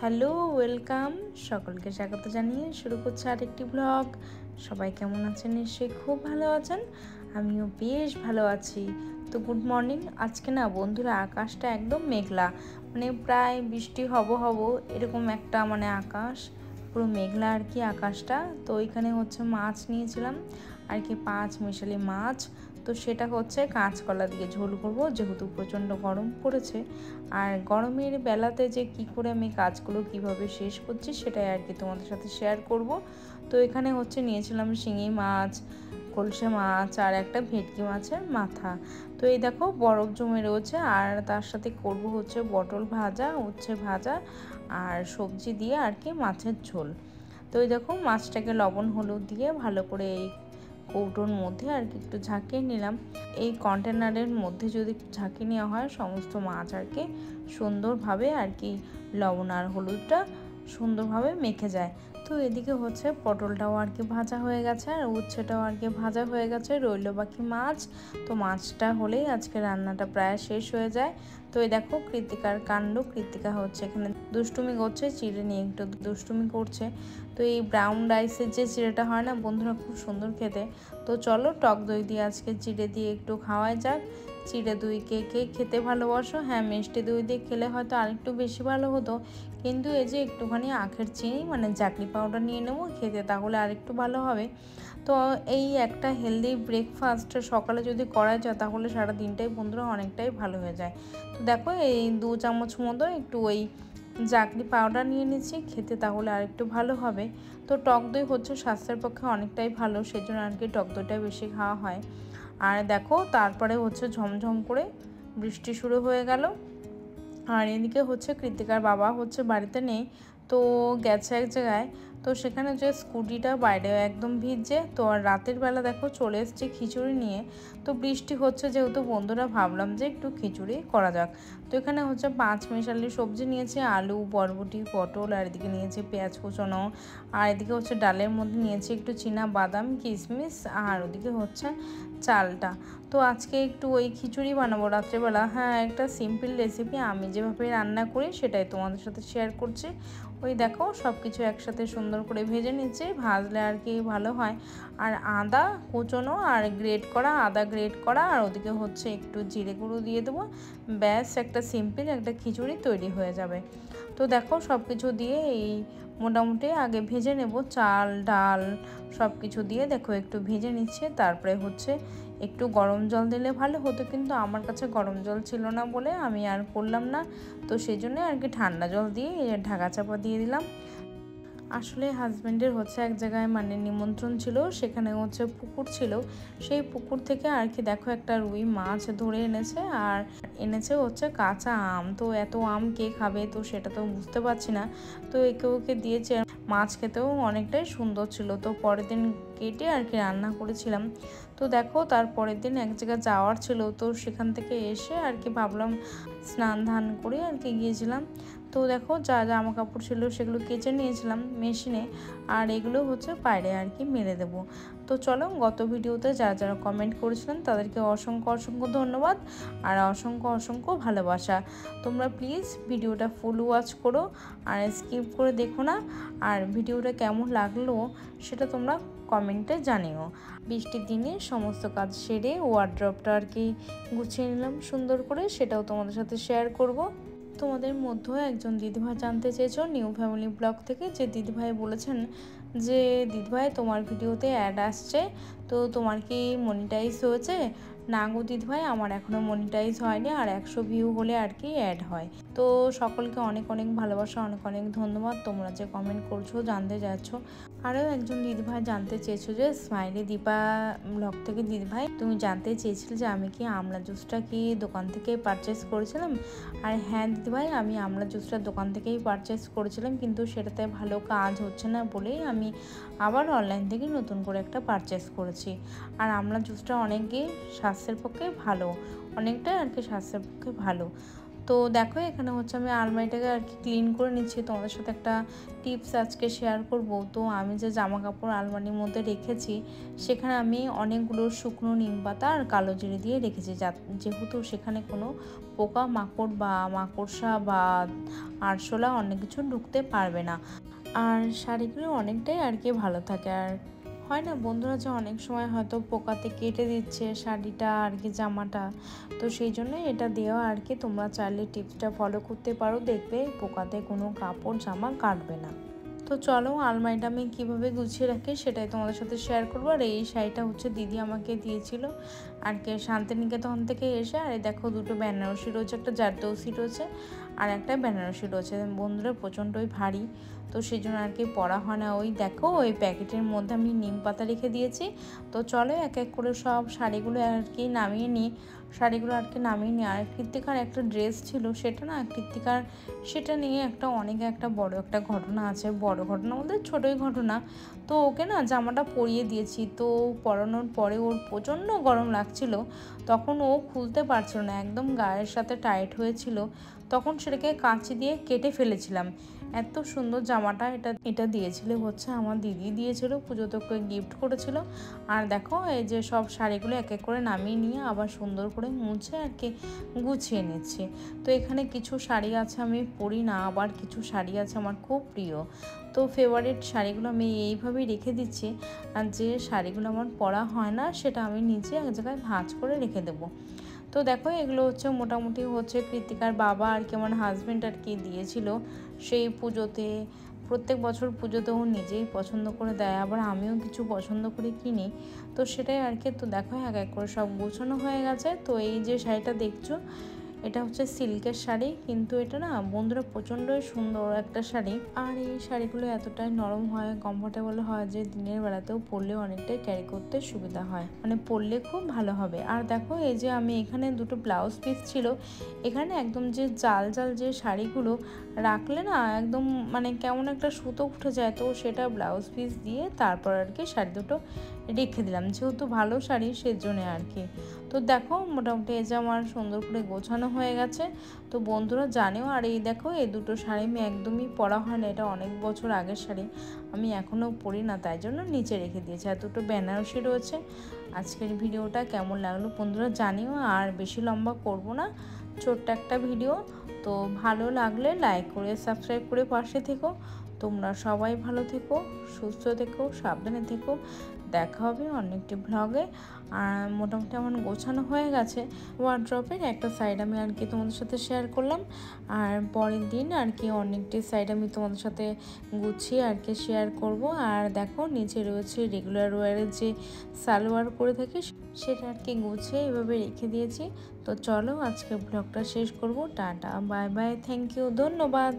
Hello, welcome. সকলকে স্বাগত জানিয়ে শুরু করছে আরেকটি ব্লগ। সবাই কেমন আছেন? নিশ্চয়ই খুব ভালো আছেন। আমিও বেশ ভালো আছি। তো গুড মর্নিং। আজকে না বন্ধুরা আকাশটা একদম মেঘলা, প্রায় বৃষ্টি হব এরকম একটা আকাশ, পুরো মেঘলা আর কি আকাশটা। তো এখানে হচ্ছে মাছ নিয়েছিলাম আর কি, 5 মিশালি মাছ। তো সেটা হচ্ছে কাঁচকলা দিয়ে ঝোল করব, যেহেতু প্রচণ্ড গরম পড়েছে। আর গরমের বেলাতে যে কি করে আমি কাজগুলো কিভাবে শেষ করছি সেটাই আর কি তোমাদের সাথে শেয়ার করব। তো এখানে হচ্ছে নিয়েছিলাম শিঙি মাছ, কলসে মাছ আর একটা ভেটকি মাছের মাথা। তো এই দেখো বরফ জমে রয়েছে, আর তার সাথে করব হচ্ছে পটল ভাজা, উচ্ছে ভাজা আর সবজি দিয়ে আর কি মাছের ঝোল। তো এই দেখো মাছটাকে লবণ হলুদ দিয়ে ভালো করে এই কৌটোর মধ্যে আর কি একটু ঝাঁকিয়ে নিলাম। এই কন্টেনারের মধ্যে যদি ঝাঁকিয়ে নেওয়া হয় সমস্ত মাছ আর কি সুন্দরভাবে আর কি লবণ আর হলুদটা সুন্দরভাবে মেখে যায়। তো এদিকে হচ্ছে পটলটাও আর কি ভাজা হয়ে গেছে, আর উচ্ছেটাও আর কি ভাজা হয়ে গেছে, রইল বাকি মাছ। তো মাছটা হলেই আজকে রান্নাটা প্রায় শেষ হয়ে যায়। তো এই দেখো কৃতিকার কাণ্ড, কৃতিকা হচ্ছে এখানে দুষ্টুমি করছে, চিড়ে নিয়ে একটু দুষ্টুমি করছে। তো এই ব্রাউন রাইসের যে চিড়েটা হয় না বন্ধুরা, খুব সুন্দর খেতে। তো চলো টক দই দিয়ে আজকে চিড়ে দিয়ে একটু খাওয়াই যাক। চিড়ে দই কে কে খেতে ভালোবাসো? হ্যাঁ, মিষ্টি দই দিয়ে খেলে হয়তো আরেকটু বেশি ভালো হতো, কিন্তু এই যে একটুখানি আখের চিনি জাকরি পাউডার নিয়ে নেবো খেতে, তাহলে আরেকটু ভালো হবে। তো এই একটা হেলদি ব্রেকফাস্ট সকালে যদি করা যায় তাহলে সারা দিনটাই বন্ধুরা অনেকটাই ভালো হয়ে যায়। তো দেখো এই 2 চামচ মতো একটু ওই জাকরি পাউডার নিয়ে নিচ্ছি খেতে, তাহলে আর একটু ভালো হবে। তো টক দই হচ্ছে স্বাস্থ্যের পক্ষে অনেকটাই ভালো, সেজন্য আর কি টক দইটা বেশি খাওয়া হয়। আর দেখো তারপরে হচ্ছে ঝমঝম করে বৃষ্টি শুরু হয়ে গেল। আর এদিকে হচ্ছে কৃতিকার বাবা হচ্ছে বাড়িতে নেই, তো গেছে এক জায়গায়। তো সেখানে যে স্কুটিটা বাইরে একদম ভিজে। তো আর রাতের বেলা দেখো চলে এসেছি খিচুড়ি নিয়ে। তো বৃষ্টি হচ্ছে যেহেতু বন্ধুরা, ভাবলাম যে একটু খিচুড়ি করা যাক। তো এখানে হচ্ছে 5 মিশালি সবজি নিয়েছি, আলু, বরবটি, পটল, আর এদিকে নিয়েছি পেঁয়াজ কুচনো, আর এদিকে হচ্ছে ডালের মধ্যে নিয়েছি একটু চীনা বাদাম, কিশমিশ, আর ওদিকে হচ্ছে চালটা। তো আজকে একটু ওই খিচুড়ি বানাবো রাত্রেবেলা। হ্যাঁ, একটা সিম্পল রেসিপি, আমি যেভাবে রান্না করি সেটাই তোমাদের সাথে শেয়ার করছি। ওই দেখো সব কিছু একসাথে সুন্দর করে ভেজে নিচ্ছি, ভাজলে আর কি ভালো হয়। আর আদা কুচনো আর গ্রেট করা, আদা গ্রেট করা, আর ওদিকে হচ্ছে একটু জিরে গুঁড়ো দিয়ে দেবো। ব্যাস, একটা সিম্পল একটা খিচুড়ি তৈরি হয়ে যাবে। তো দেখো সব কিছু দিয়ে এই মোটামুটি আগে ভেজে নেব, চাল ডাল সব কিছু দিয়ে দেখো একটু ভেজে নিচ্ছে। তারপরে হচ্ছে একটু গরম জল দিলে ভালো হতো, কিন্তু আমার কাছে গরম জল ছিল না বলে আমি আর করলাম না। তো সেই জন্য আর কি ঠান্ডা জল দিয়ে ঢাকা চাপা দিয়ে দিলাম। আসলে হাজব্যান্ডের হচ্ছে এক জায়গায় নিমন্ত্রণ ছিল, সেখানে হচ্ছে পুকুর ছিল। সেই পুকুর থেকে আর কি দেখো একটা রুই মাছ ধরে এনেছে, আর এনেছে হচ্ছে কাঁচা আম। তো এত আম কে খাবে, তো সেটা তো বুঝতে পারছি না। তো একে ওকে দিয়েছে। মাছ খেতেও অনেকটাই সুন্দর ছিল। তো পরের দিন কেটে আর কি রান্না করেছিলাম। তো দেখো তার পরের দিন এক জায়গায় যাওয়ার ছিল, তো সেখান থেকে এসে আর কি ভাবলাম স্নান ধান করে আর কি গিয়েছিলাম। তো দেখো যা জামা কাপড় ছিল সেগুলো কেচে নিয়েছিলাম মেশিনে, আর এগুলো হচ্ছে বাইরে আর কি মেলে দেবো। তো চলো, গত ভিডিওতে যারা যারা কমেন্ট করেছিলেন তাদেরকে অসংখ্য অসংখ্য ধন্যবাদ আর অসংখ্য অসংখ্য ভালোবাসা। তোমরা প্লিজ ভিডিওটা ফুল ওয়াচ করো আর স্কিপ করে দেখো না। আর ভিডিওটা কেমন লাগলো সেটা তোমরা কমেন্টে জানিও। বৃষ্টির দিনে সমস্ত কাজ সেরে ওয়ার্ড্রপটা আর কি গুছিয়ে নিলাম সুন্দর করে, সেটাও তোমাদের সাথে শেয়ার করব। তোমাদের মধ্যেও একজন দিদিভাই জানতে চেয়েছো নিউ ফ্যামিলি ব্লগ থেকে, যে দিদিভাই বলেছেন যে দিদিভাই তোমার ভিডিওতে অ্যাড আসছে, তো তোমার কি মনিটাইজ হয়েছে? না গো দিদিভাই, আমার এখনও মনিটাইজ হয়নি, আর 100 ভিউ হলে আর কি অ্যাড হয়। তো সকলকে অনেক অনেক ভালোবাসা, অনেক অনেক ধন্যবাদ, তোমরা যে কমেন্ট করছো জানতে যাচ্ছ। আরও একজন দিদিভাই জানতে চেয়েছো যে স্মাইলি দীপা ব্লগ থেকে, দিদিভাই তুমি জানতে চেয়েছিলে যে আমি কি আমলা জুসটা কি দোকান থেকে পারচেস করেছিলাম। আর হ্যাঁ দিদিভাই, আমি আমলা জুসটা দোকান থেকেই পারচেস করেছিলাম, কিন্তু সেটাতে ভালো কাজ হচ্ছে না বলেই আমি আবার অনলাইন থেকে নতুন করে একটা পারচেস করেছি। আর আমলা জুসটা অনেকই স্বাস্থ্যের পক্ষে ভালো, অনেকটা আর কি স্বাস্থ্যের পক্ষে ভালো। তো দেখো এখানে হচ্ছে আমি আলমারিটাকে আর কি ক্লিন করে নিচ্ছি, তোমাদের সাথে একটা টিপস আজকে শেয়ার করব। তো আমি যে জামা কাপড় আলমারির মধ্যে রেখেছি সেখানে আমি অনেকগুলো শুকনো নিম পাতা আর কালো জিরে দিয়ে রেখেছি, যেহেতু সেখানে কোনো পোকা মাকড় বা মাকড়সা বা আরশোলা অনেক কিছু ঢুকতে পারবে না। আর শাড়িগুলো অনেকটাই আর কি ভালো থাকে। আর হয় না বন্ধুরা যে অনেক সময় হয়তো পোকাতে কেটে দিচ্ছে শাড়িটা আর কি জামাটা, তো সেই জন্য এটা দেওয়া আর কি। তোমরা চাইলে টিপসটা ফলো করতে পারো, দেখবে পোকাতে কোনো কাপড় জামা কাটবে না। তো চলো আলমারিটা আমি কীভাবে গুছিয়ে রাখি সেটাই তোমাদের সাথে শেয়ার করবো। আর এই শাড়িটা হচ্ছে দিদি আমাকে দিয়েছিল আর কি শান্তিনিকেতন থেকে এসে। আর দেখো দুটো বেনারসি রয়েছে, একটা জারদৌসি রয়েছে আর একটা বেনারসি রয়েছে। বন্ধুরা প্রচণ্ডই ভারী, তো সেই জন্য আর কি পরা হয় না। ওই দেখো ওই প্যাকেটের মধ্যে আমি নিম পাতা রেখে দিয়েছি। তো চলো এক এক করে সব শাড়িগুলো আর কি নামিয়ে নিই। আর কৃত্তিকার একটা ড্রেস ছিল, সেটা না কৃত্তিকার সেটা নিয়ে একটা বড় একটা ঘটনা আছে। বড় ঘটনা বলতে ছোটোই ঘটনা। তো ওকে না জামাটা পরিয়ে দিয়েছি, তো পরানোর পরে ওর প্রচণ্ড গরম লাগছিল। তখন ও খুলতে পারছিল না, একদম গায়ের সাথে টাইট হয়েছিল। তখন সেটাকে কাঁচি দিয়ে কেটে ফেলেছিলাম। এত সুন্দর জামাটা এটা দিয়েছিল হচ্ছে আমার দিদি দিয়েছিল, পুজোতে ওকে গিফট করেছিল। আর দেখো এই যে সব শাড়িগুলো এক এক করে নামিয়ে নিয়ে আবার সুন্দর করে মুছে আর কি গুছিয়ে নিচ্ছি। তো এখানে কিছু শাড়ি আছে আমি পরি না, আবার কিছু শাড়ি আছে আমার খুব প্রিয়। তো ফেভারিট শাড়িগুলো আমি এইভাবেই রেখে দিচ্ছি, আর যে শাড়িগুলো আমার পরা হয় না সেটা আমি নিচে এক জায়গায় ভাঁজ করে রেখে দেবো। তো দেখো এগুলো হচ্ছে মোটামুটি হচ্ছে কৃত্তিকার বাবা আর কি আমার হাজব্যান্ড আর কি দিয়েছিল সেই পুজোতে। প্রত্যেক বছর পুজোতে ও নিজেই পছন্দ করে দেয়, আবার আমিও কিছু পছন্দ করে কিনি। তো সেটাই আর কি। তো দেখো এক এক করে সব গোছানো হয়ে গেছে। তো এই যে শাড়িটা দেখছো এটা হচ্ছে সিল্কের শাড়ি, কিন্তু এটা না বন্ধুরা প্রচণ্ডই সুন্দর একটা শাড়ি। আর এই শাড়িগুলো এতটাই নরম হয়, কমফোর্টেবল হয় যে দিনের বেলাতেও পরলে অনেকটাই ক্যারি করতে সুবিধা হয়, মানে পরলে খুব ভালো হবে। আর দেখো এই যে আমি এখানে দুটো ব্লাউজ পিস ছিল, এখানে একদম যে জাল জাল যে শাড়িগুলো রাখলে না একদম মানে কেমন একটা সুতো উঠে যায়, তো সেটা ব্লাউজ পিস দিয়ে তারপর আর কি শাড়ি দুটো রেখে দিলাম, যেহেতু ভালো শাড়ি সেজন্য আর কি। তো দেখো মোটামুটি এই যে আমার সুন্দর করে গোছানো হয়ে গেছে। তো বন্ধুরা জানেও। আর এই দেখো এই দুটো শাড়ি আমি একদমই পরা হয় না, এটা অনেক বছর আগের শাড়ি, আমি এখনও পরি না, তাই জন্য নিচে রেখে দিয়েছি। আর দুটো বেনারসি রয়েছে। আজকের ভিডিওটা কেমন লাগলো বন্ধুরা জানিও, আর বেশি লম্বা করব না, ছোট্ট একটা ভিডিও। তো ভালো লাগলে লাইক করে সাবস্ক্রাইব করে পাশে থেকো। তোমরা সবাই ভালো থেকো, সুস্থ থেকো, সাবধানে থেকো। দেখা হবে অন্য একটি ব্লগে। আর মোটামুটি আমার গোছানো হয়ে গেছে। ওয়ার্ড্রপের একটা সাইড আমি আর কি তোমাদের সাথে শেয়ার করলাম, আর পরের দিন আর কি অনেকটি সাইড আমি তোমাদের সাথে গুছিয়ে আর কি শেয়ার করব। আর দেখো নিচে রয়েছে রেগুলার ওয়ারের যে সালোয়ার পরে থাকি সেটা আর কি গুছিয়ে এভাবে রেখে দিয়েছি। তো চলো আজকে ব্লগটা শেষ করব। Tata bye bye, thank you, ধন্যবাদ।